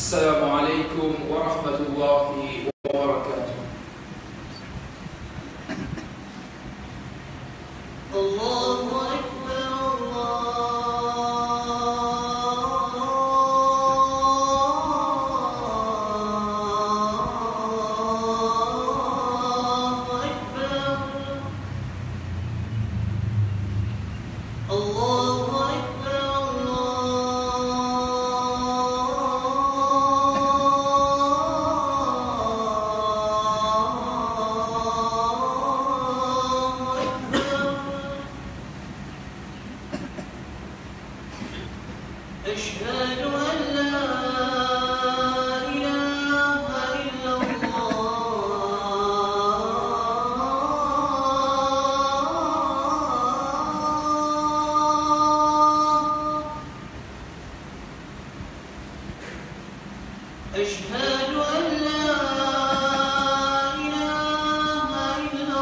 السلام عليكم ورحمة الله وبركاته. الله أكبر أشهد أن لا إله إلا الله أشهد أن لا إله إلا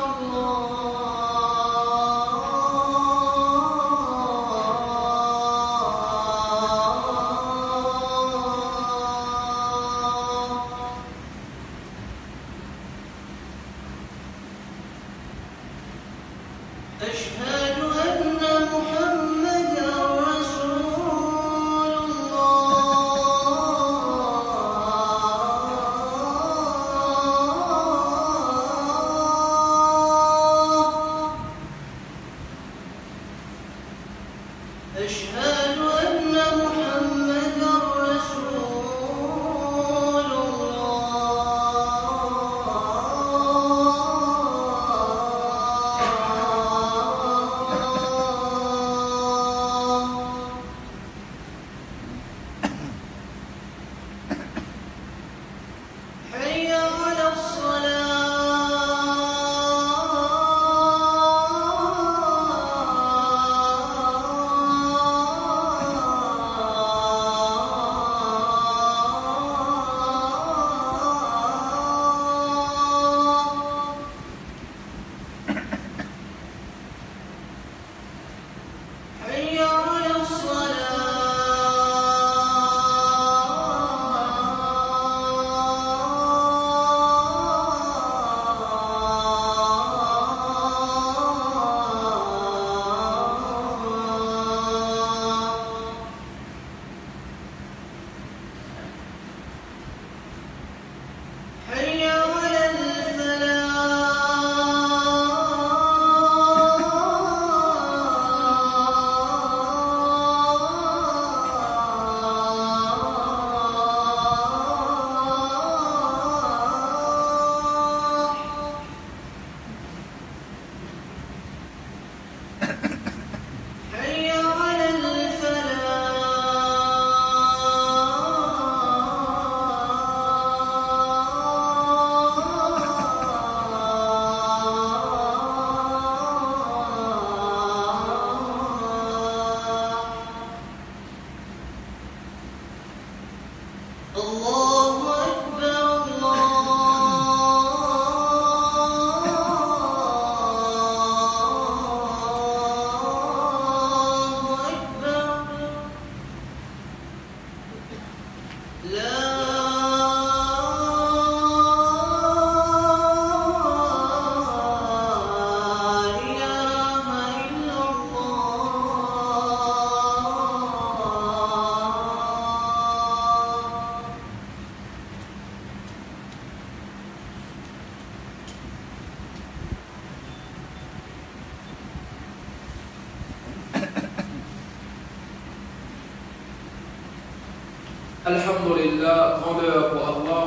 أشهد أن محمدًا رسول الله أشهد أن محمدًا رسول حي على حي على حي على حي على الله أكبر الله أكبر لا إله إلا الله Alhamdulillah, grandeur pour Allah.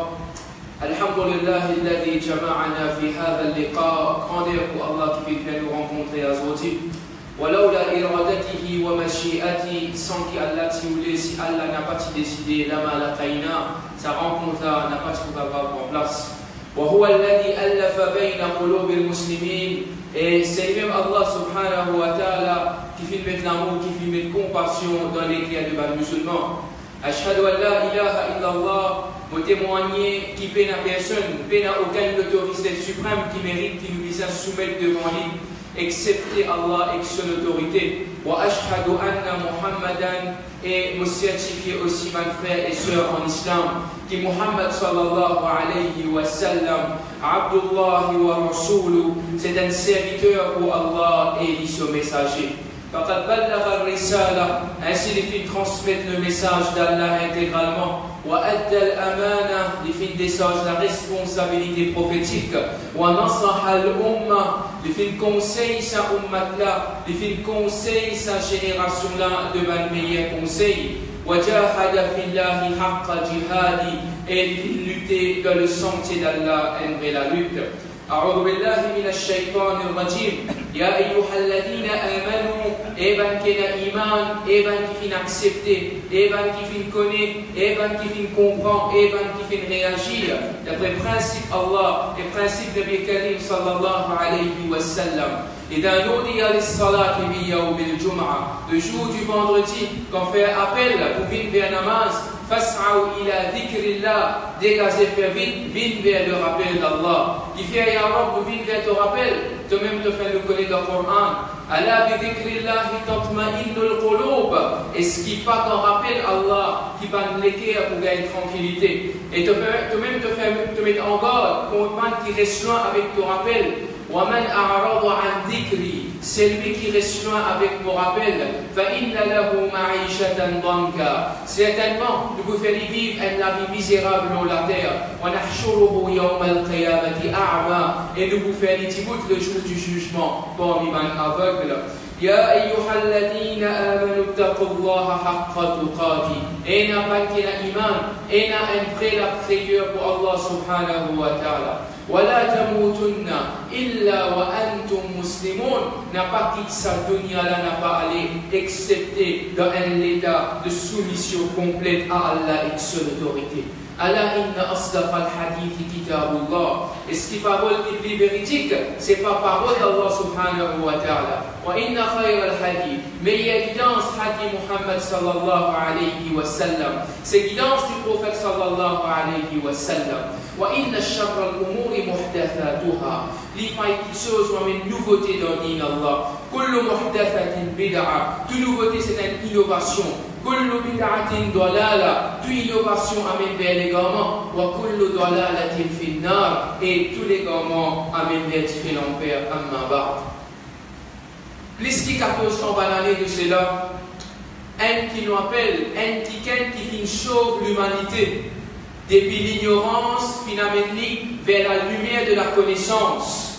Alhamdulillah, alladhi jama'ana fi hadha al-liqa. Grandeur pour Allah qui fait bien nous rencontrer à Zoti. Walaula iradatihi wa mashi'ati, sans qu'Allah t'y voulait, si Allah n'a pas décidé, lama la taïna, sa rencontre n'a pas pu avoir en place. Wa huwa alladhi allafa bayna qulubi al-muslimin. Et c'est même Allah subhanahu wa ta'ala qui fait mettre l'amour, qui fait mettre compassion dans les cœurs des musulmans. Ashhadu an la ilaha illallah, vous témoignez qui peine à personne, peine à aucune autorité suprême qui mérite qu'il nous puisse soumettre devant lui, excepté Allah et son autorité. wa ashhadu anna Muhammadan, et me certifier aussi, mes frères et sœurs en islam, que Muhammad sallallahu alayhi wa sallam, Abdullah wa Rasuluh, c'est un serviteur pour Allah et son messager. فقد بلغ الرسالة, ainsi les filles transmettent le message d'Allah intégralement. وأدى الأمانة, les filles déchargent la responsabilité prophétique. ونصح الأمة, les filles conseillent sa ummat là, les filles conseillent sa génération là de meilleurs conseils. وجاهد في الله حق جهادي, et les filles luttaient dans le sentier d'Allah et la lutte. أعوذ بالله من الشيطان الرجيم. يا أيها الذين آمنوا, إيبان كنا إيمان, إيبان كيفين accepter, إيبان كيفين connaître, إيبان كيفين comprendre, إيبان كيفين réagir d'après principe Allah et principe de Nabi Karim sallallahu alayhi wa sallam. إذا نودي للصلاة بيوم الجمعة, le jour du vendredi, quand fait appel pour venir vers namaz, فاسعوا إلى ذكر الله, dégagez faire vite vers le rappel d'Allah. Qui fait ya Rabb, vite vers ton rappel, toi-même te faire le connaître dans le Coran. Ala bi dhikrillahi tatma'innul qulub, et ce qui pas qu'un rappel Allah qui va nous l'équerre pour gagner tranquillité. Et toi-même te mettre en garde contre man qui reste loin avec ton rappel. وَمَنْ أَعْرَضَ عَنْ ذِكْرِي, c'est lui qui reste loin avec mon rappel. فَإِنَّ لَهُ مَعِيشَةً ضَنْكًا, certainement nous pouvons faire vivre une vie misérable dans la terre. وَنَحْشُرُهُ يَوْمَ الْقِيَامَةِ أَعْمَى, et nous pouvons faire le jour du jugement parmi man aveugle. يا أيها الذين آمنوا اتقوا الله حق تقاته, et n'a pas qu'il a iman, et n'a un prêt la prière pour Allah subhanahu wa ta'ala. ولا تموتن إلا وأنتم مسلمون, n'a pas quitté sa dunya là, n'a pas allé excepté dans un état de soumission complète à Allah et de son autorité. Allah inna asdaq al-hadith kitabullah, et ce qui est parole qui est véridique, c'est pas parole d'Allah subhanahu wa ta'ala. Wa inna khayr al-hadith, meilleure guidance hadith Muhammad sallallahu alayhi wa sallam, c'est guidance du prophète sallallahu alayhi wa sallam. Wa inna sharra al-umuri muhdathatuha, les choses ont une nouveauté dans din Allah. Kullu muhdathatin bid'a, toute nouveauté c'est une innovation. Kullu bid'atin dalala, toute innovation amène vers l'égarement. Wa kullu dalalatin finnar, et tous les égarements amènent vers l'enfer. Amma ba'd. Plus qui 1400 années de cela, un qui nous appelle, un qui sauve l'humanité depuis l'ignorance, finalement, vers la lumière de la connaissance.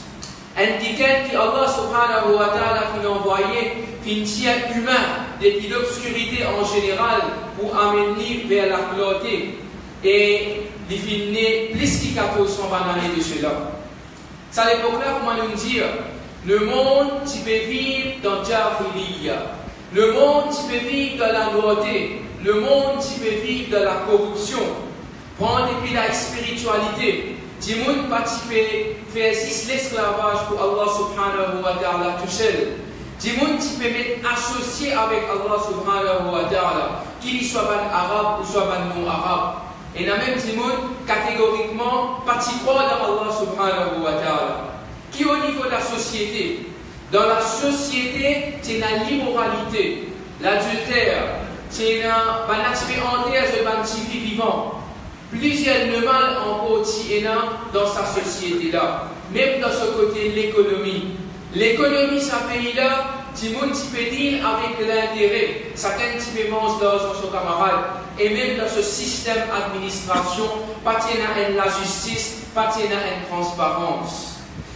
Un qui Allah subhanahu wa ta'ala qui nous envoyé, qui tient humain depuis l'obscurité en général pour amener vers la clarté. Et il finit plus que 1400 années de cela. C'est à l'époque-là, comment nous dire, le monde, tu peux vivre dans Jahiliya. Le monde, tu peux vivre dans la noirté. Le monde, tu peux vivre dans la corruption. Prendre depuis la spiritualité. Du monde, tu peux faire l'esclavage pour Allah subhanahu wa ta'ala tout seul. Du monde, tu peux être associé avec Allah subhanahu wa ta'ala, qu'il soit arabe ou soit non arabe. Et dans même du monde, catégoriquement, pas de croire dans Allah subhanahu wa ta'ala. Qui au niveau de la société? Dans la société, tu as l'immoralité, l'adultère, tu as l'aspect entier de l'antifi vivant. Plusieurs le mal encore dans sa société-là. Même dans ce côté de l'économie. L'économie, ce pays-là, tout le monde peut dire avec l'intérêt. Chacun peut manger d'argent son camarade. Et même dans ce système d'administration, pas de la justice, pas de transparence.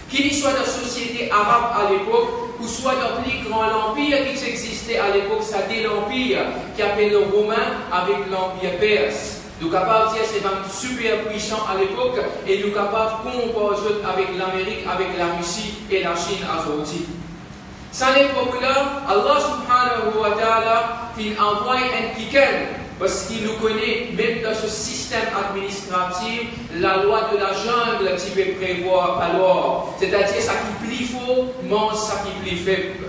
Qu'il soit dans la société arabe à l'époque, ou soit dans le plus grand empire qui existait à l'époque, c'est l'empire qui appelle le romain avec l'empire perse. Nous sommes capables de dire que c'est super puissant à l'époque et nous sommes capables de comparer avec l'Amérique, avec la Russie et la Chine aujourd'hui. C'est à l'époque-là, Allah subhanahu wa ta'ala envoie un kiken parce qu'il nous connaît, même dans ce système administratif, la loi de la jungle qui peut prévoir pas loi. C'est-à-dire, ça qui plie faux, mange ça qui plie faible.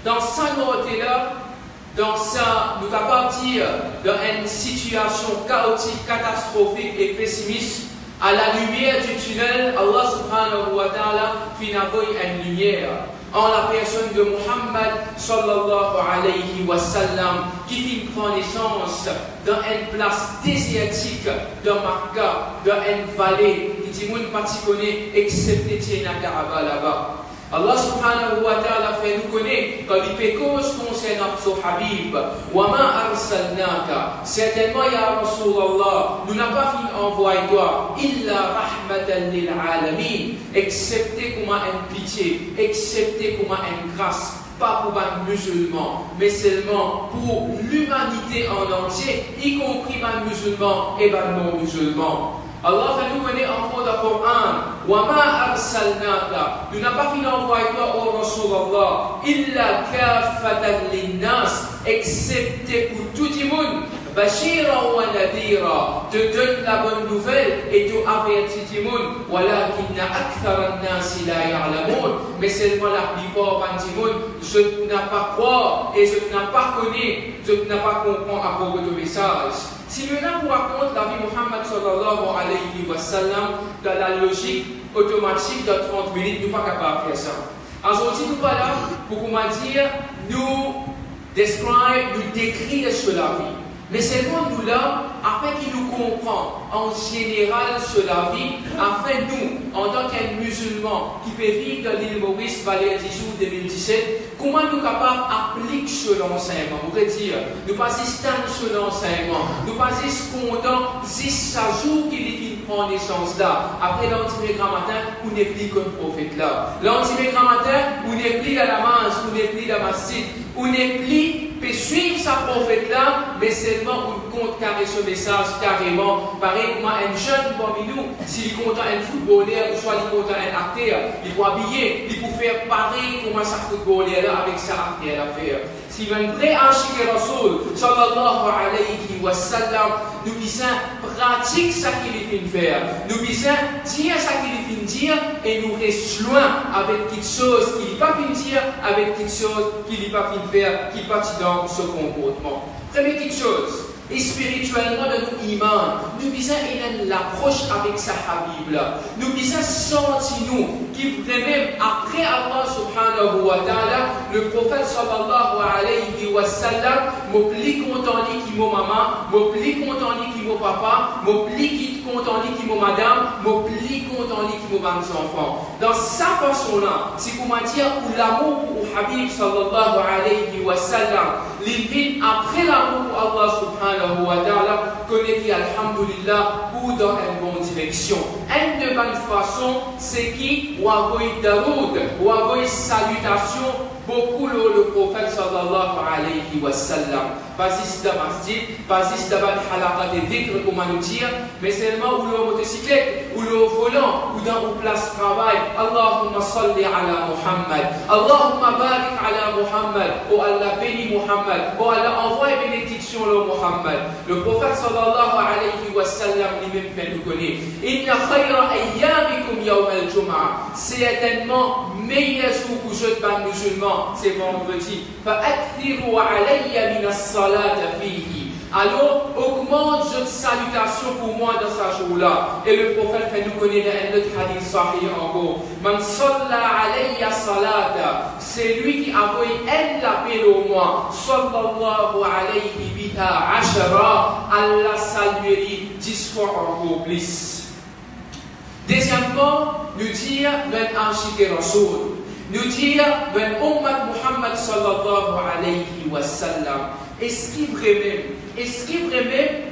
Dans cette note-là, donc ça, nous sommes capables de dire, dans une situation chaotique, catastrophique et pessimiste, à la lumière du tunnel, Allah subhanahu wa ta'ala envoie une lumière. en la personne de Muhammad sallallahu alayhi wa sallam, qui prend naissance dans une place désertique de Makkah, dans une vallée, qui dit pas connaît excepté Tiena Kaaba là-bas. Allah subhanahu wa ta'ala fait nous connaître que les pécos concernant son Habib. Wa ma arsalnaka. Certainement, ya Rasulallah, nous n'avons pas fini envoyer toi, illa rahmatan lil alamin, excepté comme une pitié, excepté comme une grâce. Pas pour les musulmans, mais seulement pour l'humanité en entier, y compris les musulmans et les non-musulmans. Allah fait nous connaître encore dans le Coran. Wa ma arsalnaka. Nous n'avons pas fini d'envoyer toi au Rasulallah. Illa kaffatan linnas. Excepté pour tout le monde. Bashira wa nadira. Te donne la bonne nouvelle et te avertit tout le monde. Walakinna akthara an-nasi la ya'lamun. Mais seulement la plupart du monde, je n'ai pas croire et je n'ai pas connaître, je n'ai pas comprendre à propos de message. Si nous avons raconte la vie de Muhammad sallallahu alayhi wa sallam dans la logique automatique de 30 minutes, nous ne sommes pas capables de faire ça. Aujourd'hui, nous sommes pas là pour dire, nous décrire sur la vie. Mais c'est nous là, afin qu'il nous comprend en général sur la vie, afin nous, en tant qu'un musulman qui peut vivre dans l'île Maurice, Valère 10 août 2017, comment nous sommes capables d'appliquer ce l'enseignement? Vous pouvez dire, nous pas juste sur l'enseignement, nous pas juste contents, juste à jour qu'il prend naissance là. Après l'antimé grand matin, on n'est plus comme prophète là. L'antimé grand matin, on n'est plus dans la manche, on n'est plus dans la masjid, on n'est plus peut suivre sa prophète là, mais seulement on compte carrer ce message carrément. Pareil comme un jeune parmi nous, s'il compte un footballeur ou soit il compte un acteur, il peut habiller, il peut faire pareil comme ça footballeur là avec sa acteur à faire. Si un vrai Ashik Rasoul, sallallahu alayhi wa sallam, nous disons pratique ce qu'il vient faire, nous disons dire ce qu'il vient dire et nous restons loin avec quelque chose qu'il n'est pas venu dire, avec quelque chose qu'il n'est pas venu faire, qui partit dans ce comportement. Première petite chose, et spirituellement de nous iman, nous disons il a l'approche avec sa Habib là. Nous disons sentir nous qui même après Allah subhanahu wa ta'ala, le prophète sallallahu alayhi wa sallam, m'a plus content qui m'a maman, m'a plus content qui m'a papa, m'a plus content qui m'a madame, m'a plus content qui m'a mes enfants. Dans sa façon là, c'est comment dire où l'amour pour Habib sallallahu alayhi wa sallam, l'il après l'amour pour Allah subhanahu wa ta'ala, connaît qui alhamdulillah ou dans une bonne direction. Une de bonne façon, c'est qui ou avoir daroud, ou avoir salutation, beaucoup le prophète sallallahu alayhi wa sallam. Pas ici dans le masjid, pas ici dans le halakha de dhikr, comment nous dire, mais seulement ou le motocyclette, ou le volant, ou dans une place de travail. Allahumma salli ala Muhammad, Allahumma barik ala Muhammad, oh Allah béni Muhammad, oh Allah envoie bénédiction à Muhammad. Le prophète sallallahu alayhi wa sallam lui-même fait nous connaître. Inna khayra ayyamikum yawm al-jum'ah. Certainement, meilleur jour pour je pas musulman, c'est vendredi. Fa'akthiru alayya min as-salata fihi. Alors, augmente cette salutation pour moi dans ce jour-là. Et le prophète fait nous connaître un autre hadith sahih encore. Man salla alayya salata. C'est lui qui a envoyé un appel au moi. Sallallahu alayhi biha ashara. Allah saluerie 10 fois encore plus. Deuxièmement, nous dire ben Ashik Rasoul. Nous dire ben Ummat Muhammad sallallahu alayhi wa sallam. Est-ce qu'il vraiment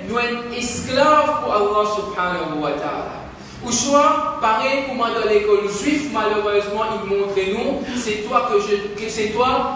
nous sommes esclaves pour Allah subhanahu wa ta'ala? Ou soit, pareil comme dans l'école juive, malheureusement, il montre nous, c'est toi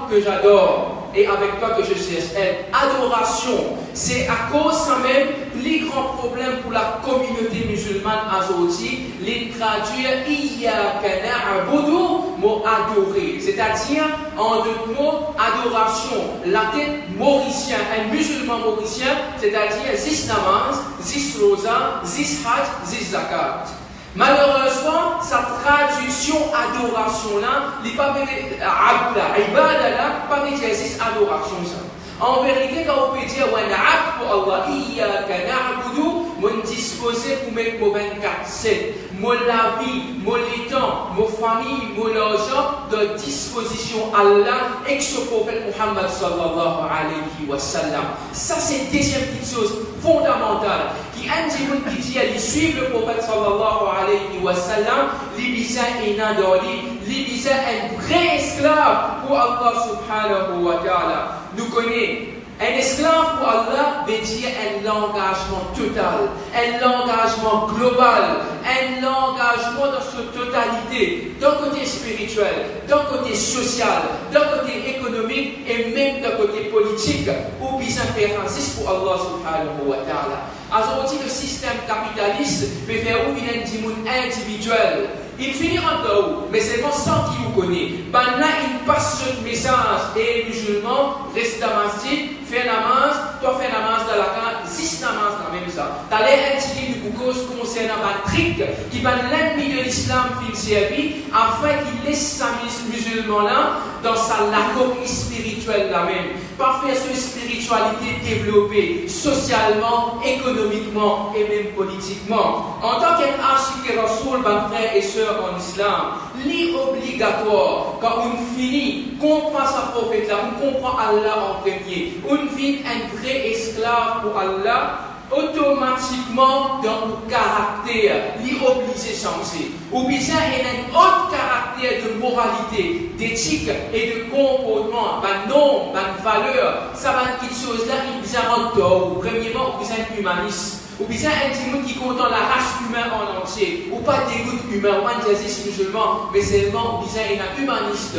que j'adore. Et avec toi que je cherche. Adoration, c'est à cause ça même, les grands problèmes pour la communauté musulmane aujourd'hui, les traduire iyyaka na'budu, mot adorer. C'est-à-dire, en deux mots, adoration. La tête mauricien, un musulman mauricien, c'est-à-dire 6 namaz, 6 rosa, 6 hajj, 6 zakat. Malheureusement, sa traduction adoration-là, il n'est pas abda, ibada-là, pas d'exercice adoration ça. En vérité, quand on peut dire wa na'budu pour Allah, iyyaka na'budu, mon disposé pour mettre mon 24/7, mon la vie, mon temps, mon famille, mon argent de disposition Allah et que ce prophète Muhammad sallallahu alayhi wa sallam. Ça c'est deuxième petite chose fondamentale qui indique qui dit à suivre le prophète sallallahu alayhi wa sallam, l'ibisa est nadoli, l'ibisa est un vrai esclave pour Allah subhanahu wa ta'ala. Nous connaissons un esclave pour Allah veut dire un engagement total, un engagement global, un engagement dans sa totalité, d'un côté spirituel, d'un côté social, d'un côté économique et même d'un côté politique, ou bien faire un pour Allah subhanahu wa ta'ala. Alors, on dit que le système capitaliste peut faire où il y a un individuel. Il finira de où, mais c'est pas ça qui vous connaît. Ben là, il passe ce message et musulman, reste dans la masjid, fais namaz, toi fais namaz dans la carte, 6 namaz dans même ça. T'as l'air indiqué du cause concernant un trick qui va l'ennemi de l'islam fin servi afin qu'il laisse sa musulman là dans sa lacune spirituelle là même. Pas faire une spiritualité développée socialement, économiquement et même politiquement. En tant qu'archique Rasoul, ben frères et sœurs en islam, l'obligatoire, quand on finit, comprend sa prophète là, on comprend Allah en premier, on vit un vrai esclave pour Allah, automatiquement dans le caractère, l'obligé changer. Ou bien il y a un autre caractère de moralité, d'éthique et de comportement, ben non, ben valeur, ça va être quelque chose là, il y a un tort. Premièrement, il y a un humaniste. Ou bien un petit qui compte la race humaine en entier, ou pas des groupes humains, ou pas des musulmans, mais seulement ou bien il y a un humaniste.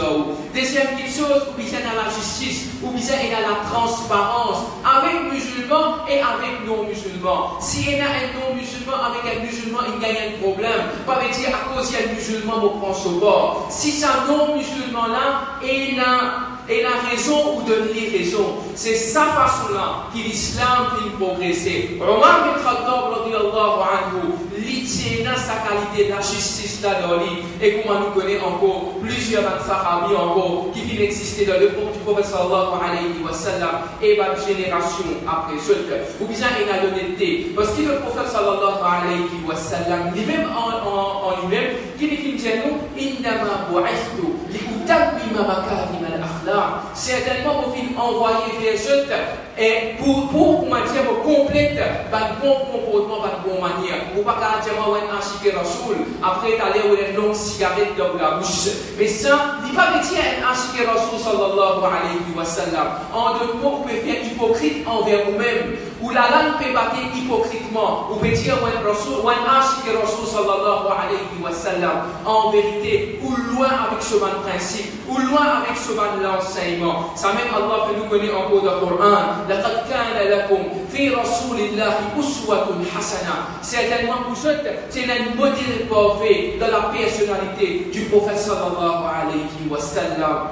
Deuxième petite chose, ou bien il y a la justice, ou bien il y a la transparence avec musulmans et avec non-musulmans. S'il y a un non-musulman avec un musulman, il gagne un problème. Pas dire à cause il y a un musulman, on prend ce bord. Si c'est un non-musulman là, et la raison ou donner raison. C'est sa façon-là que l'islam peut progresser. Omar bin Khattab, radiyallahu anhu, l'itiena sa qualité de la justice là dans lui. Et comme nous connaissons encore plusieurs sahabis encore qui viennent exister dans le peuple du prophète sallallahu alayhi wa sallam et ma génération après ceux ou bien il a l'honnêteté. Parce que le prophète sallallahu alayhi wa sallam, lui-même en lui-même, qui dit nous, innama bu'ithtu li'utammima makarim al-akhlaq. Certainement, vous finissez envoyer vers eux et pour matière complète, pas de bon comportement, pas de bonne manière. Ou pas qu'à dire, moi, un chiquet rasoul, après, t'as l'air une longue cigarette dans la bouche. Mais ça, il va dire un chiquet rasoul, sallallahu alayhi wa sallam. En deux mots, vous pouvez faire hypocrite envers vous-même. Ou la langue peut battre hypocritement. Vous pouvez dire, un chiquet rasoul, sallallahu alayhi wa sallam. En vérité, ou loin avec ce bon principe, ou loin avec ce bon l'enseignement. Ça même Allah peut nous connaître encore dans le Coran. لقد كان لكم في رسول الله أسوة حسنة. Certainement vous êtes, c'est un modèle parfait de la personnalité du prophète sallallahu alayhi wa sallam.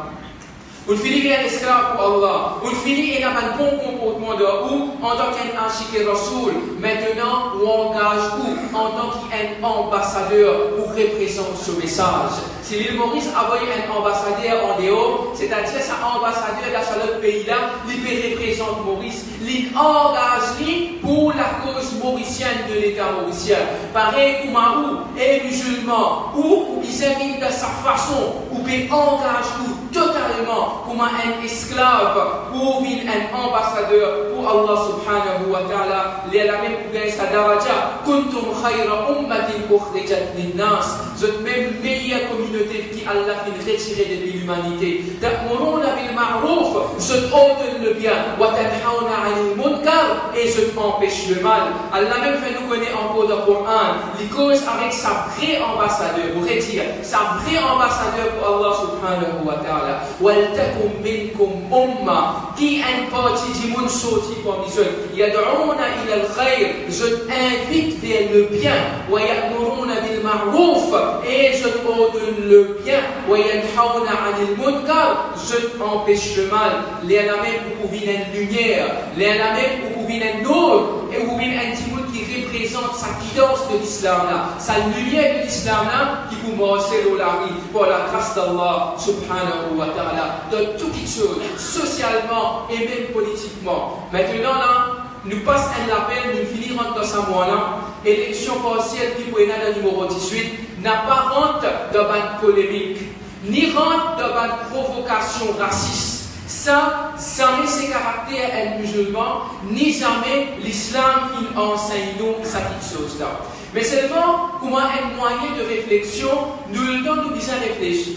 Vous finissez un esclave pour Allah. Vous finissez un bon comportement de où en tant qu'un Rasoul. Maintenant, vous engage où en tant qu'un ambassadeur pour représenter ce message. Si l'île Maurice a envoyé un ambassadeur en dehors, c'est-à-dire cet ambassadeur dans ce pays-là, il représente Maurice, il engage pour la cause mauricienne de l'État mauricien. Pareil comme où est musulman, où il s'est de sa façon, où il engage totalement comme un esclave ou un ambassadeur pour Allah subhanahu wa ta'ala. Il y a la même pour gagner sa daraja. Kuntum khayra ummatin ukhrijat linnas. Vous êtes même meilleure communauté qui Allah fait retirer de l'humanité. Ta'muruna bil ma'ruf. Vous ordonnez le bien. Wa tanhauna 'anil munkar. Et vous empêchez le mal. Allah même fait nous connaître encore dans le Coran. Il cause avec sa vraie ambassadeur. Vous retire sa vraie ambassadeur pour Allah subhanahu wa ta'ala. وَلْتَكُمْ مِنْكُمْ أُمَّةٌ qui une partie du monde sorti parmi eux. يَدْعُونَ إِلَى الْخَيْرِ. Je t'invite vers le bien. وَيَأْمُرُونَ بِالْمَعْرُوفِ. Et je t'ordonne le bien. وَيَنْهَوْنَ عَنِ الْمُنْكَرِ. Je t'empêche le mal. Les même pour vivre une lumière. Les même pour vivre un autre. Et pour vivre un petit monde qui représente sa guidance de l'islam là. Sa lumière de l'islam là qui vous marcher au lari pour la grâce d'Allah subhanahu wa ta'ala. De toutes les choses, socialement et même politiquement. Maintenant là, nous passons un appel, nous finissons dans ce mois-là, élection partielle qui peut être numéro 18, n'a pas rentre dans une polémique, ni rentre dans une provocation raciste. Ça, jamais ses caractères musulmans, ni jamais l'islam qui enseigne nous cette chose-là. Mais seulement, comment un moyen de réflexion, nous le donnons, nous disons réfléchir.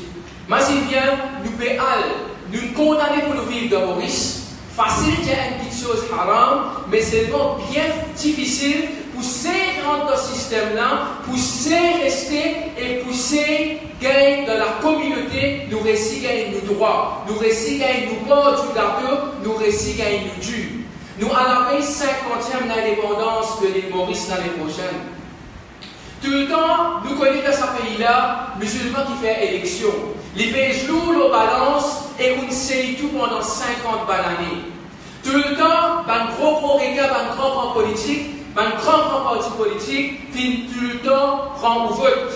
Mais c'est bien, nous nous condamner pour nous vivre dans Maurice. Facile de dire une petite chose haram, mais c'est vraiment bien difficile pousser dans ce système-là, pousser rester et pousser gagner dans la communauté, nous réussir gagner nos droits, nous réussir gagner nos ports du gâteau, nous réussir gagner nos dûs. Nous allons la 50e d'indépendance de l'île Maurice l'année prochaine. Tout le temps, nous connaissons dans ce pays-là, musulmans qui font élection. Les pays lourds, la balance, et on sait tout pendant 50 années. Tout le temps, un gros regard, un grand politique, un grand parti politique, finit tout le temps prend au vote.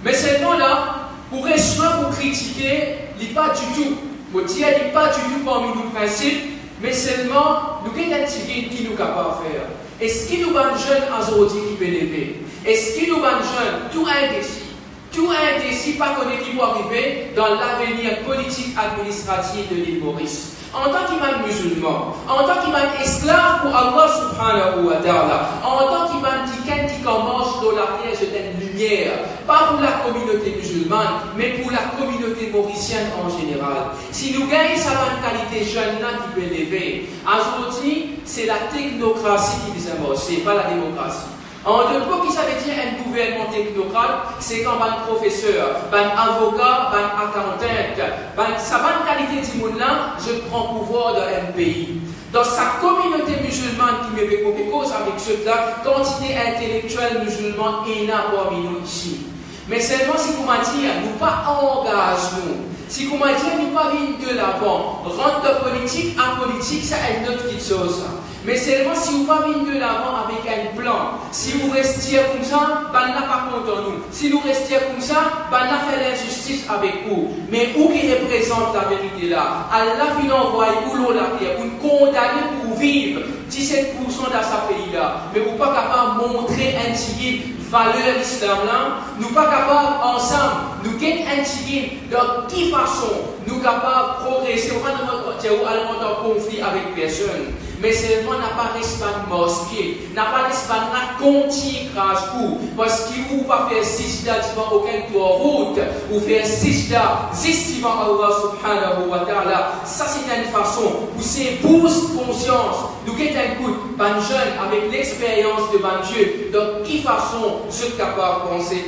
Mais seulement là, pour rester pour critiquer, il n'est pas du tout. Pour dire, il n'est pas du tout parmi nos principes, mais seulement, nous avons un petit qui nous est capable de faire. Est-ce qu'il nous a un jeune aujourd'hui qui peut lever? Est-ce qu'il nous a un jeune, tout indécis? Tout indécis, pas connaître qui va arriver dans l'avenir politique administratif de l'île Maurice. En tant qu'imam musulman, en tant qu'imam esclave pour Allah subhanahu wa ta'ala, en tant qu'imam qui commence dans la pièce d'une lumière, pas pour la communauté musulmane, mais pour la communauté mauricienne en général. Si nous gagnons sa mentalité jeune là qui peut lever, aujourd'hui, c'est la technocratie qui nous amorce, c'est pas la démocratie. En deux mots, qui ça veut dire un gouvernement technocrate, c'est quand un professeur, un avocat, un accountant, sa bonne qualité de monde-là, je prends pouvoir dans un pays. Dans sa communauté musulmane qui me fait cause avec ceux-là, quantité intellectuelle musulmane est là parmi nous ici. Mais seulement si vous m'avez dit, nous pas engagons. Si vous m'avez dit, nous pas vivre de l'avant. Rentre de politique à politique, ça est une autre petite chose. Mais seulement si vous pas venir de l'avant avec un plan, si vous restiez comme ça, ben n'a pas contre nous. Si nous restions comme ça, ben n'a fait l'injustice avec vous. Mais où qui représente la vérité là? Allah finit envoyer où l'on la terre, pour condamner pour vivre 17% dans ce pays-là. Mais vous pas capable de montrer un tigre valeur l'islam là, nous pas capables ensemble, nous gagnons un tigre de quelle façon nous capables de progresser, on va aller en conflit avec personne. Mais seulement n'a pas l'espace mosquée, n'a pas l'espace continue grâce pour, parce qu'il ne faut pas faire 6 dates devant aucun tour route, ou faire 6 dates devant Allah subhanahu wa ta'ala. Ça c'est une façon où c'est boost conscience. Nous guettons un coup, ban jeune avec l'expérience de ban Dieu, de quelle façon je suis capable de penser.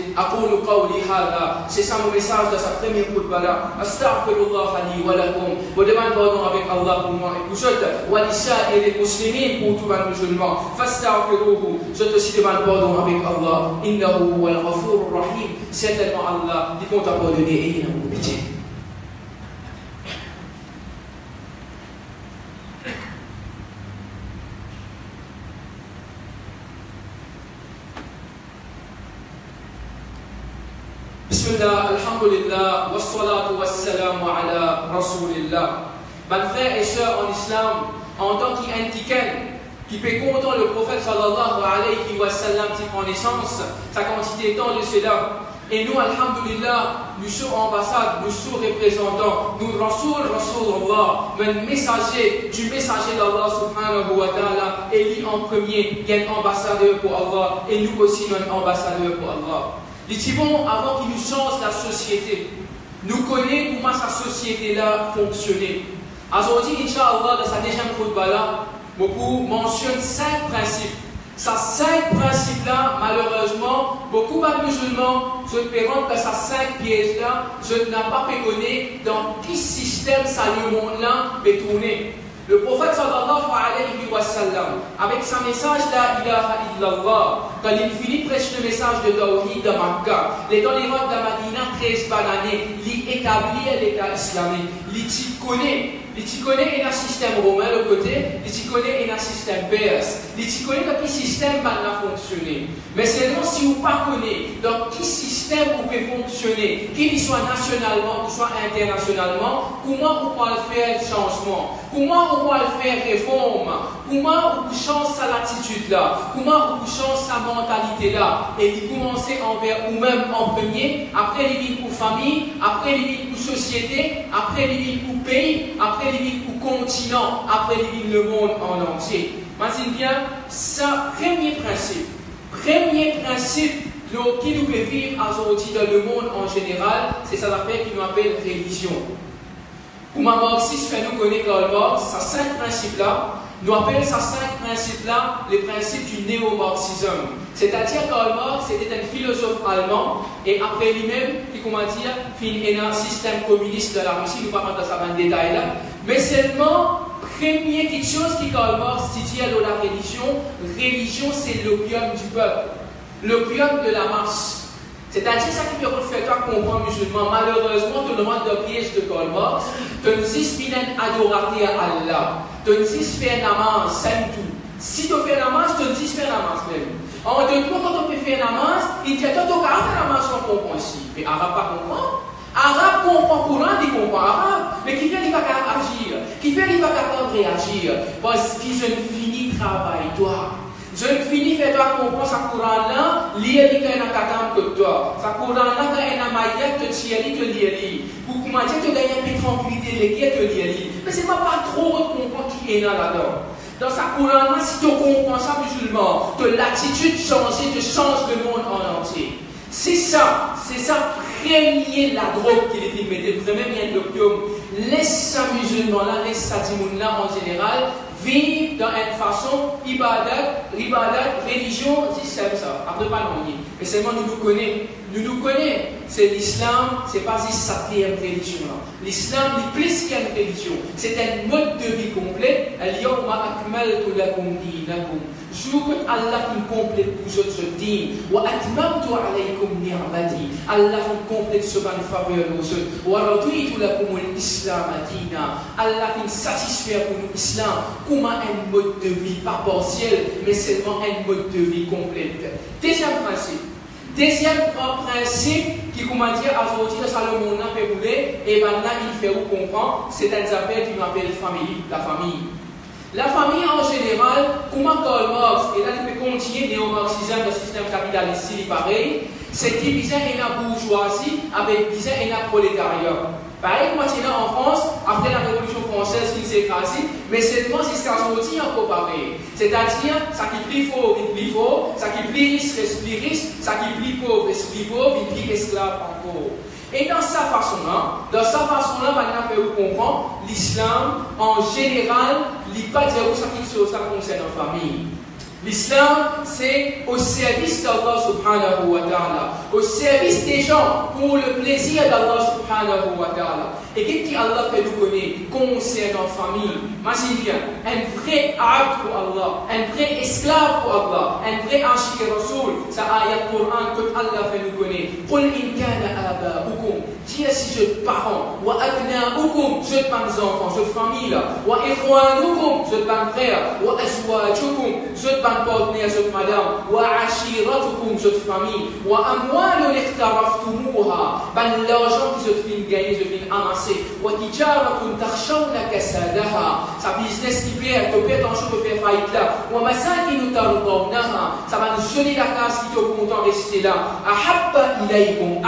C'est ça mon message de sa première khutbah là. Astaghfirullah li wa lakum. Je demande pardon avec Allah pour moi et pour vous. Wa et les musulmans pour tous les musulmans. Fastaghfiruhu. Je te cite demande pardon avec Allah. Innahu huwa al-ghafur rahim. Certainement Allah, il compte pardonner et il a beaucoup de pitié. Bismillah, alhamdulillah, wassalatu wassalamu ala rasulillah. Mes frères et sœurs en islam, en tant qu'indiquent, qui peut compter le prophète sallallahu alayhi wa sallam qui prend naissance, sa quantité étant de cela. Et nous, alhamdulillah, nous sommes ambassades, nous sommes représentants, nous Rasulullah, le messager du messager d'Allah subhanahu wa ta'ala, et lui en premier, il y a un ambassadeur pour Allah, et nous aussi, un ambassadeur pour Allah. Les Tibons, avant qu'ils nous changent la société, nous connaissons comment sa société-là fonctionnait. Aujourd'hui, Inch'Allah, dans sa deuxième khutbah-là, beaucoup mentionnent 5 principes. Ces 5 principes-là, malheureusement, beaucoup de musulmans se présentent que ces 5 pièces-là, je n'ai pas connaître dans quel système ça le monde-là est tourné. Le prophète sallallahu alayhi wa sallam, avec sa message la ilaha illallah, quand il finit prêcher le message de Tawhid de Makkah, les dans les routes de Madina 13 années, il établit l'État islamique, il connaît, tu connais un système romain de côté, tu connais un système perse, tu connais dans quel système va fonctionner. Mais seulement si vous ne connaissez pas dans quel système vous pouvez fonctionner, qu'il soit nationalement ou soit internationalement, comment vous pouvez faire le changement, comment vous pouvez faire réforme, comment vous changez sa attitude là, comment vous changez sa mentalité là, et vous commencez envers vous-même en premier, après les villes pour famille, après les villes pour société, après les villes pour pays, après les villes pour continent, après les villes le monde en entier. Imagine bien, ça, premier principe qui nous peut vivre aujourd'hui dans le monde en général, c'est ça l'affaire qui nous appelle religion. Pour ma marxiste, nous connaissons Karl Marx, ces 5 principes-là, nous appelons ces 5 principes-là les principes du néo-marxisme. C'est-à-dire Karl Marx était un philosophe allemand et après lui-même, qui comment dire, il a un système communiste de la Russie, nous ne parlons pas dans ça dans le détail là, mais seulement, première petite chose qui Karl Marx dit dans la religion c'est l'opium du peuple, l'opium de la masse. C'est-à-dire ça qui peut faire toi comprendre musulman. Malheureusement, tu le monde de piège de Karl Marx, tu ne sais pas adorer à Allah, tu ne sais pas faire namaz, c'est tout. Si tu fais namaz, tu ne sais pas faire namaz même. En deux mots, quand on peut faire namaz, il dit toi, tu peux faire namaz sans comprendre ici. Mais arabe pas comprendre. Arabe comprend Coran, il comprend arabe, mais qui fait il va capable agir, qui fait il va capable réagir, parce qu'ils ont fini travail toi. Je ne finis faire toi comprendre sa Coran là, lire li quand un katam que toi. Sa Coran là quand un maïa te tire li te lire. Pour comment dire te gagner un peu de tranquillité les qui te lire. Mais c'est pas trop comprendre qui est là-dedans. Dans sa Coran là, si tu comprends ça musulman, que l'attitude change, tu changes le monde en entier. C'est ça, premier la drogue qu'il est mettre, vous avez même bien l'opium. Laisse ça musulman là, laisse ça dimoun là en général. Vivre dans une façon, ibadat, religion, système ça. Après, pas non. Mais seulement nous nous connaissons. C'est l'islam, c'est pas juste sa religion. L'islam, est plus qu'une religion. C'est un mode de vie complet. Al-yawma akmaltu lakum dinakum. Jour que Allah nous complète pour votre dîme. Wa atmamtu alaykum ni'mati. Allah nous complète ce ban faveur aux autres. Wa raditu lakum al-islam dina. Allah nous satisfait pour nous l'islam. Comment un mode de vie, pas partiel, mais seulement un mode de vie complet. Deuxième principe qui, comment dire, aujourd'hui, dans Salomon a fait rouler, et maintenant il fait où comprendre, c'est un affaire qui nous appelle famille, la famille. La famille en général, comment Karl Marx, et là il peut continuer néo-marxisme dans le système capitaliste, il est pareil, c'est diviser la bourgeoisie avec diviser la prolétariat. Pareil, moi, c'est là en France, après la Révolution française qui s'est écrasée, mais seulement jusqu'à aujourd'hui encore pareil. C'est-à-dire, ça qui est plus fort, il est plus fort, ça qui est plus riche, reste plus riche, ça qui est plus pauvre, reste plus pauvre, il est plus esclave encore. Et dans sa façon-là, maintenant, on peut comprendre, l'islam, en général, il n'est pas dire où ça concerne la famille. L'islam, c'est au service d'Allah subhanahu wa ta'ala, au service des gens, pour le plaisir d'Allah subhanahu wa ta'ala. Et qu'est-ce qu'Allah fait nous connaître concernant la famille? Imagine bien, un vrai abd pour Allah, un vrai esclave pour Allah, un vrai ashik rasoul, ça ayat Coran que Allah fait nous connaître. Qul in kana aba'ukum, dis si je parents, wa abna'ukum, je pas mes enfants, je famille là, wa ikhwanukum, je pas frères, wa azwajukum, je pas partenaire, je madame, wa ashiratukum, je famille, wa amwalun iqtaraftumuha, ban l'argent que je fin gagner, je fin amasser, wa tijaratun takhshawna kasadaha, sa business qui perd, tu perds ton jour de faire faillite là, wa masakin tardawnaha, ça va nous geler la case qui te content rester là, ahabba ilaykum,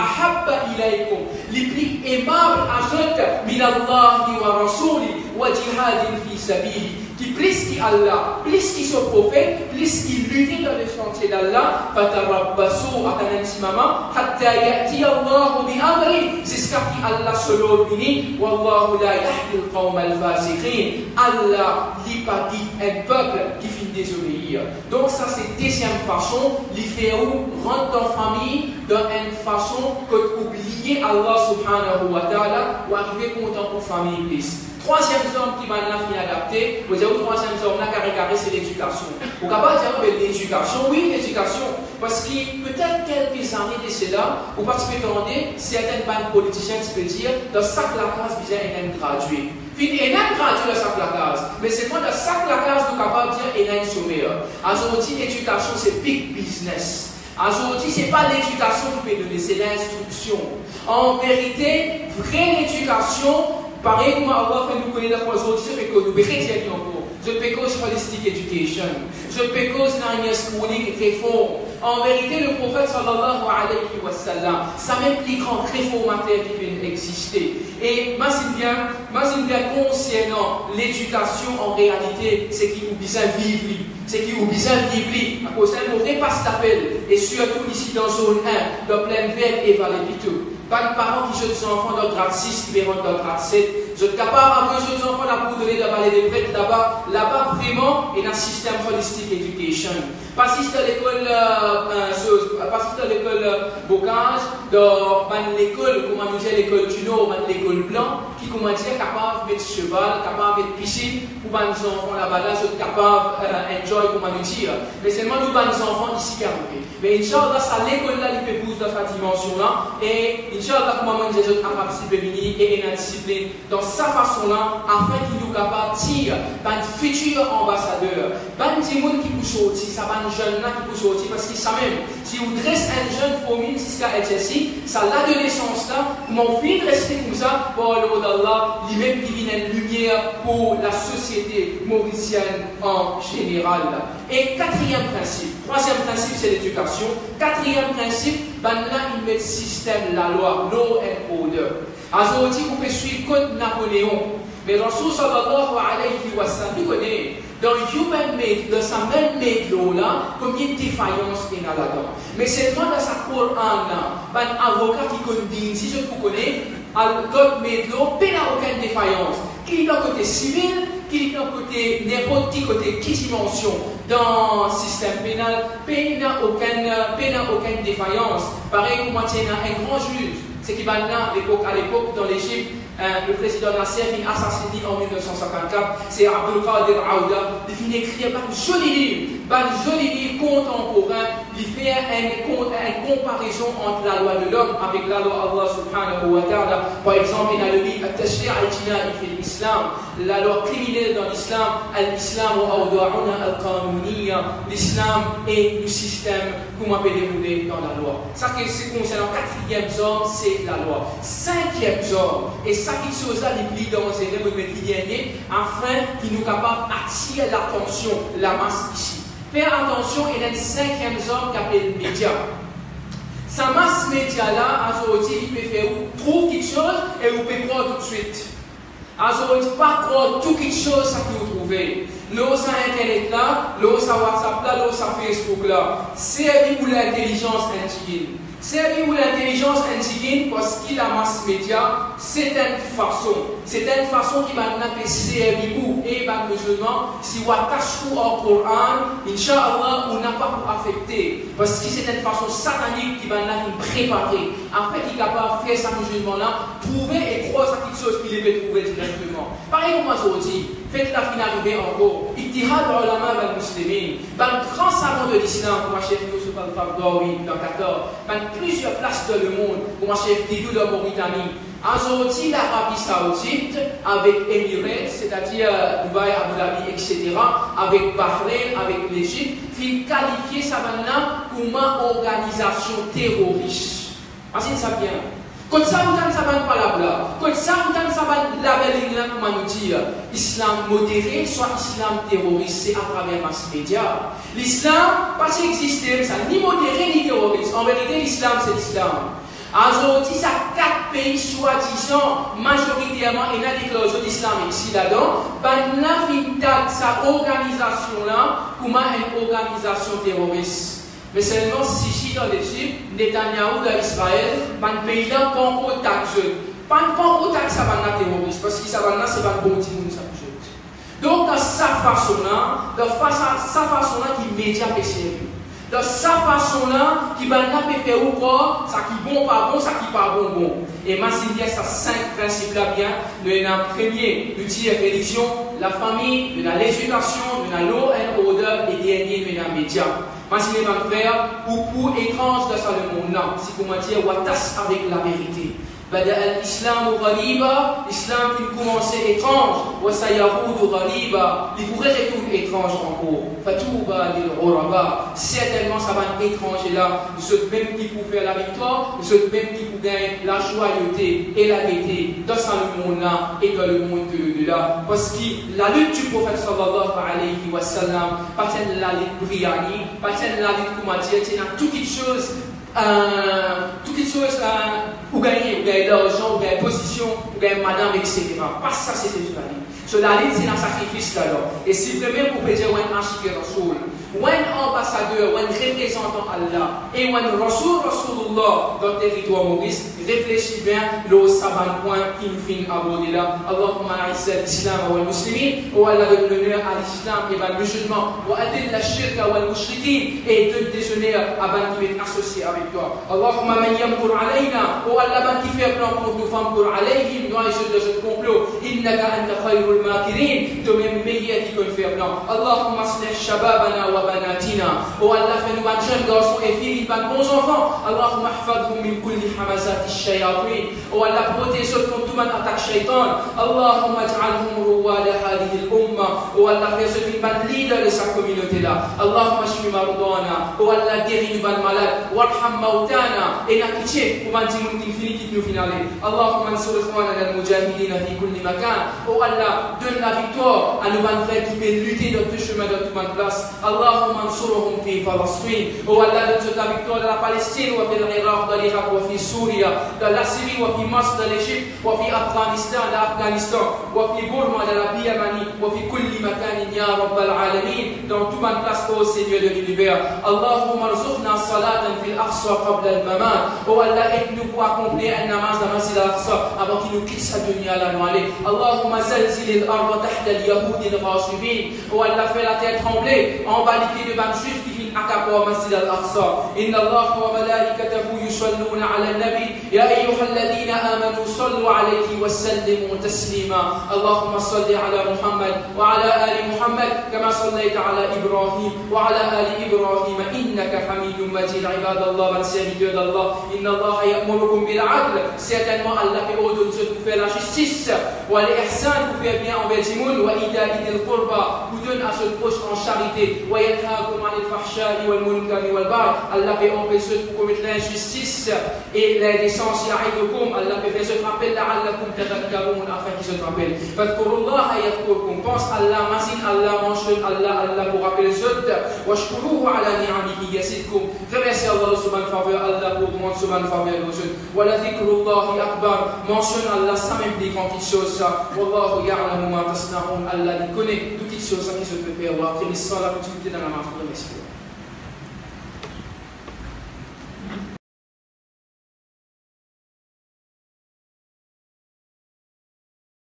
les plus aimables à jeter, min Allahi wa rasuli, wa jihadin fi sabili, qui plus qui Allah, plus qui son prophète, plus qui lutte dans le sentier d'Allah, fatarabbasu atanansimama, hatta ya'ti Allahu bi amri, jusqu'à qui Allah se l'obéit, wallahu la yahdi al-qawm al-fasiqin. Allah lit pas dit un peuple qui finit désobéir. Donc ça c'est deuxième façon, il fait où rentrer dans la famille dans une façon que oublier Allah subhanahu wa ta'ala ou arriver content pour famille plus. Troisième zone qui m'a adapté, vous avez troisième zone là, carré, c'est l'éducation. Vous pouvez pas dire l'éducation, oui, l'éducation, parce que peut-être quelques années de cela, vous participez à certaines bandes politiciennes qui peuvent dire, dans chaque classe, vous avez un gradué. Puis, il y a grandi dans sa placage. Mais c'est moi dans sa placage, nous sommes capables de dire qu'il y a une sommaire. Aujourd'hui, l'éducation, c'est big business. Aujourd'hui, ce n'est pas l'éducation qui peut donner, c'est l'instruction. En vérité, vraie éducation, pareil comme Allah fait nous connaître aujourd'hui, c'est que nous chrétiens encore. Je pécose holistic education. Je pécose dans schooling réforme. En vérité, le prophète sallallahu alayhi wa sallam, ça m'implique en réformateur qui peut exister. Et moi, c'est bien concernant l'éducation en réalité, c'est qui nous besoin vivre. C'est qui nous besoin vivre. À cause d'un mauvais passe d'appel. Et surtout ici dans zone 1, dans plein verre et Valépito. Pas de parents qui jetent des enfants dans le grade 6 qui verront dans le grade 7. Je suis capable de jeter des enfants là pour donner de la vallée des prêtres là-bas. Là-bas, vraiment, il y a un système holistic education. Pas si c'est l'école Bocage, dans l'école, comment nous dire, l'école du Nord, l'école blanc, qui comment dire, capable de mettre cheval, capable de mettre piscine, pour les enfants là-bas, là, je suis capable enjoy, comment nous dire. Mais seulement nous, les enfants ici qui arrivent. Mais Inch'Allah, ça l'école là, il peut pousser dans cette dimension-là. Et Inch'Allah, comment nous dire, un discipline et une discipline dans sa façon-là, afin qu'il nous capable de dire, un futur ambassadeur, un petit monde qui peut sortir, ça va un jeune là qui peut sortir, parce qu'il sait même, si vous dressez un jeune famille, c'est ce qu'il a ça l'adolescence là, comment on rester comme ça, pour le mot d'Allah, lui-même qui vient une lumière pour la société mauricienne en général. Et quatrième principe, troisième principe c'est l'éducation, quatrième principe, ben là il met le système, la loi, law and order. Aujourd'hui, vous pouvez suivre Code Napoléon, mais Rasul sallallahu alayhi wa sallam, vous connaissez, dans Human Made, dans sa même made law là, combien de défaillances il y a là-dedans. Mais seulement dans sa Coran là, un avocat qui connaît, si je vous connais, God Made Law, il n'y a aucune défaillance. Qu'il y ait un côté civil, qu'il y ait un côté n'importe quel côté, qui dimension dans le système pénal, il n'y a aucune défaillance. Pareil, comme on tient un grand juge, c'est qui va à l'époque dans l'Égypte, le président Nasser est assassiné en 1954, c'est Abdul Qadir Aouda, il finit écrire un joli livre contemporain, il fait une comparaison entre la loi de l'homme avec la loi Allah subhanahu wa ta'ala. Par exemple, il a le livre Al-Tashri' al-Jina'i fi l'Islam, la loi criminelle dans l'Islam, l'Islam l'Islam est le système qu'on peut dérouler dans la loi. Ça c'est concernant quatrième zone, c'est la loi. Cinquième zone, et ça qui chose là, il plie dans les derniers, afin qu'il nous capable d'attirer l'attention, la masse ici. Faire attention, il y a une cinquième zone qui s'appelle média. Sa masse média là, aujourd'hui, il peut faire trouve quelque chose et vous pouvez croire tout de suite. Aujourd'hui, pas croire tout quelque chose, ça que vous trouvez. L'eau, ça Internet là, l'eau, ça WhatsApp là, l'eau, ça Facebook là. C'est pour l'intelligence indigène. C'est pour l'intelligence indigène parce qu'il a masse média, c'est une façon qui va nous servir pour et les musulmans. Si on attache tout au Coran, Inch'Allah, on n'a pas pour affecter. Parce que c'est une façon satanique qui va nous préparer. Après, qu'il est capable de faire ça musulman-là, trouver et croire quelque chose qu'il peut trouver directement. Pareil comme aujourd'hui, faites la finalité encore. Ittihad ulama wal muslimin. Dans le grand salon de l'islam, comme Cheikh Youssef Al-Fardawi dans Qatar, dans plusieurs places dans le monde, comme Cheikh Didou de Mauritanie. Aujourd'hui, l'Arabie Saoudite, avec Emirates, c'est-à-dire Dubaï, Abu Dhabi, etc., avec Bahreïn, avec l'Égypte, fait qualifier ça maintenant comme une organisation terroriste. Voici ça bien. Quand ça, vous avez ça pas la blague. Quand ça, vous avez ça labelling là, comment nous dire, islam modéré, soit islam terroriste, c'est à travers mass média. L'islam, pas exister, ça, ni modéré ni terroriste. En vérité, l'islam, c'est l'islam. Aujourd'hui, ça 4 pays soi-disant, majoritairement, il y a des déclarations d'islam ici là-dedans, ben la finta, sa organisation-là, comme une organisation terroriste. Mais seulement si dans l'Égypte, Netanyahou dans Israël, un pays là, pas encore taxé. Pas encore taxé, ça va être terroriste, parce que ça va être, c'est pas bon petit monde, ça peut. Donc, dans sa façon-là, qui média peut servir. Dans sa façon-là, qui va faire ou quoi, ça qui bon, pas bon, ça qui pas bon, bon. Et ma c'est ça 5 principes-là bien. Nous avons premier, l'outil religion, la famille, nous avons l'éducation, nous avons law and order, et dernier, nous avons média. Ma c'est va faire, ou pour étrange dans le monde-là, si comment dire, ou attache avec la vérité. بدا الاسلام غريبا l'islam qui commençait étrange وسيعود غريبا il pourrait retourner étrange encore فتوبى للغرباء certainement ça va être étrange là ceux même qui pour faire la victoire ceux même qui pour gagner la joyeuseté et la gaieté dans ce monde là et dans le monde de là parce que la lutte du prophète sallallahu alayhi wa sallam pas la lutte brillante pas la lutte comment dire c'est toutes les choses ou gagner l'argent, ou gagner position, ou gagner madame, etc. Pas ça, c'est la lutte. La lutte, c'est un sacrifice là. Et si vraiment vous pouvez dire, un archive Rasoul, un ambassadeur, un représentant Allah, et un Rasulullah dans le territoire Maurice, réfléchissez bien, le savant point qui nous finit à aborder là. Allahumma a'izza l'islam wa al-muslimin, ou Allah donne l'honneur à l'islam et aux musulmans, ou adil la shirka wa al-mushrikin, et donne des honneurs à ban qui est associé avec toi. Allahumma man yamkur alayna, ou Allah ban qui fait plan contre nous, famkur alayhim, nous les de ce complot, innaka anta khayrul makirin, de même meilleur qui peut faire plan. Allahumma aslih shababana wa banatina, ou Allah fait nous ban jeunes garçons et filles, ban bons enfants. Allahumma ahfadhum min kulli hamazati الشياطين ولا بروتيجو كنتم من اتاك الشيطان اللهم اجعلهم رواد هذه الامه ولا فيسو في بان ليدر لسا كوميونيتي لا اللهم اشف مرضانا ولا guéris بان malade وارحم موتانا et نكتشي ومن تمون تنفينيتي نو فينالي اللهم انصر اخواننا المجاهدين في كل مكان ولا donne la victoire à nos frères qui peuvent lutter dans tout chemin dans toute place اللهم انصرهم في فلسطين ولا donne la victoire de la Palestine وفي العراق والعراق وفي سوريا dans la Syrie, وفي مصر dans l'Égypte, وفي أفغانستان dans l'Afghanistan, وفي بورما dans la Birmanie, وفي كل مكان يا رب العالمين dans toute ma place au Seigneur de l'univers. اللهم ارزقنا صلاة في الأقصى قبل الممات. Oh Allah, aide-nous pour accomplir un namaz dans Masjid al-Aqsa avant qu'il nous quitte sa dunya là nous aller. اللهم زلزل الأرض تحت اليهود الغاصبين. Oh Allah, fais la terre trembler en bas les de ban juifs qui viennent accaparer Masjid al-Aqsa. إن الله وملائكته يصلون على النبي يا أيها الذين آمنوا صلوا عليه وسلموا تسليما اللهم صل على محمد وعلى آل محمد كما صليت على إبراهيم وعلى آل إبراهيم إنك حميد مجيد عباد الله من serviteurs d'Allah إن الله يأمركم بالعدل certainement Allah fait ordonner de faire la justice والإحسان pour faire bien envers tout le monde وإيتاء ذي القربى pour donner à ses proches en charité وينهاكم عن الفحشاء والمنكر والبغي Allah fait empêcher pour commettre l'injustice et l'indécence يعظكم Allah fait faire ce rappel لعلكم تذكرون afin qu'ils se rappellent فاذكروا الله يذكركم pense Allah mentionne Allah mentionne Allah pour rappeler les autres واشكروه على نعمه يزدكم remerciez Allah sur bonne faveur Allah pour montrer sur bonne faveur aux autres ولذكر الله أكبر mentionne Allah ça même des grandes choses ça والله يعلم ما تصنعون Allah connaît toutes les choses qui se peut faire وأقم الصلاة dans la marche de l'esprit